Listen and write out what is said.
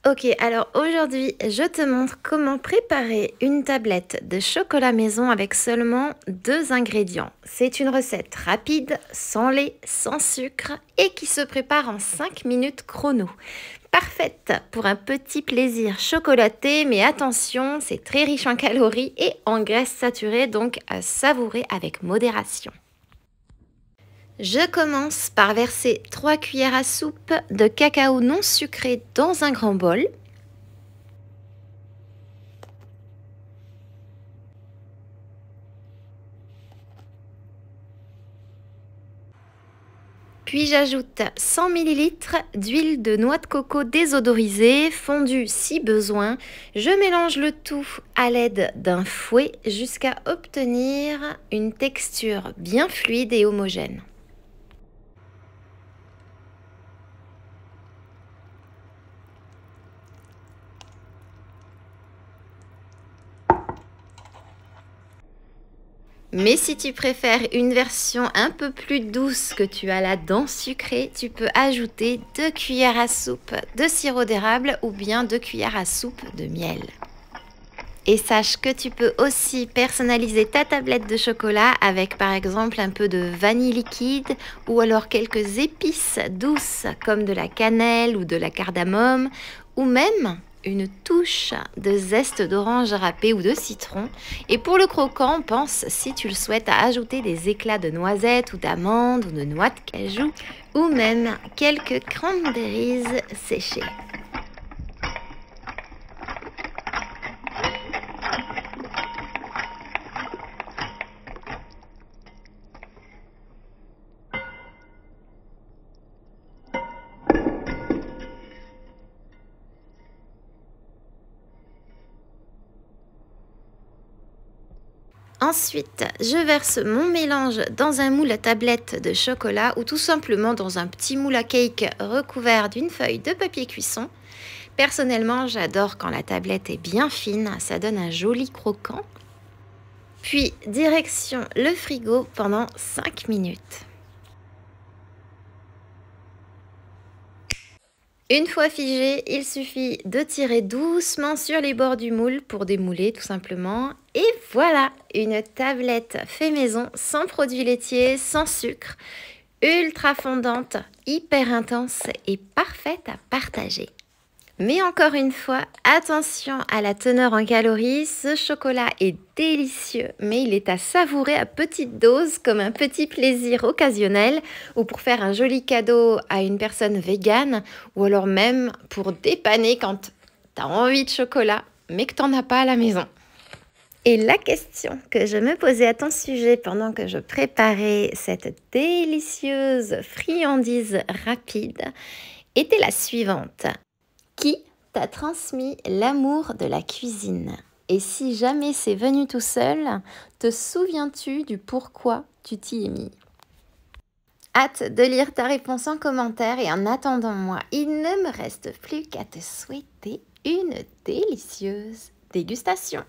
Ok, alors aujourd'hui, je te montre comment préparer une tablette de chocolat maison avec seulement 2 ingrédients. C'est une recette rapide, sans lait, sans sucre et qui se prépare en 5 minutes chrono. Parfaite pour un petit plaisir chocolaté, mais attention, c'est très riche en calories et en graisses saturées, donc à savourer avec modération. Je commence par verser 3 cuillères à soupe de cacao non sucré dans un grand bol. Puis j'ajoute 100 ml d'huile de noix de coco désodorisée, fondue si besoin. Je mélange le tout à l'aide d'un fouet jusqu'à obtenir une texture bien fluide et homogène. Mais si tu préfères une version un peu plus douce, que tu as la dent sucrée, tu peux ajouter 2 cuillères à soupe de sirop d'érable ou bien 2 cuillères à soupe de miel. Et sache que tu peux aussi personnaliser ta tablette de chocolat avec par exemple un peu de vanille liquide ou alors quelques épices douces comme de la cannelle ou de la cardamome ou même une touche de zeste d'orange râpé ou de citron. Et pour le croquant, pense, si tu le souhaites, à ajouter des éclats de noisettes ou d'amandes ou de noix de cajou ou même quelques cranberries séchées. Ensuite, je verse mon mélange dans un moule à tablette de chocolat ou tout simplement dans un petit moule à cake recouvert d'une feuille de papier cuisson. Personnellement, j'adore quand la tablette est bien fine, ça donne un joli croquant. Puis, direction le frigo pendant 5 minutes. Une fois figé, il suffit de tirer doucement sur les bords du moule pour démouler tout simplement. Et voilà, une tablette fait maison, sans produits laitiers, sans sucre, ultra fondante, hyper intense et parfaite à partager. Mais encore une fois, attention à la teneur en calories, ce chocolat est délicieux, mais il est à savourer à petite dose comme un petit plaisir occasionnel ou pour faire un joli cadeau à une personne végane ou alors même pour dépanner quand tu as envie de chocolat mais que tu n'en as pas à la maison. Et la question que je me posais à ton sujet pendant que je préparais cette délicieuse friandise rapide était la suivante. Qui t'a transmis l'amour de la cuisine? Et si jamais c'est venu tout seul, te souviens-tu du pourquoi tu t'y es mis? Hâte de lire ta réponse en commentaire et en attendant moi, il ne me reste plus qu'à te souhaiter une délicieuse dégustation.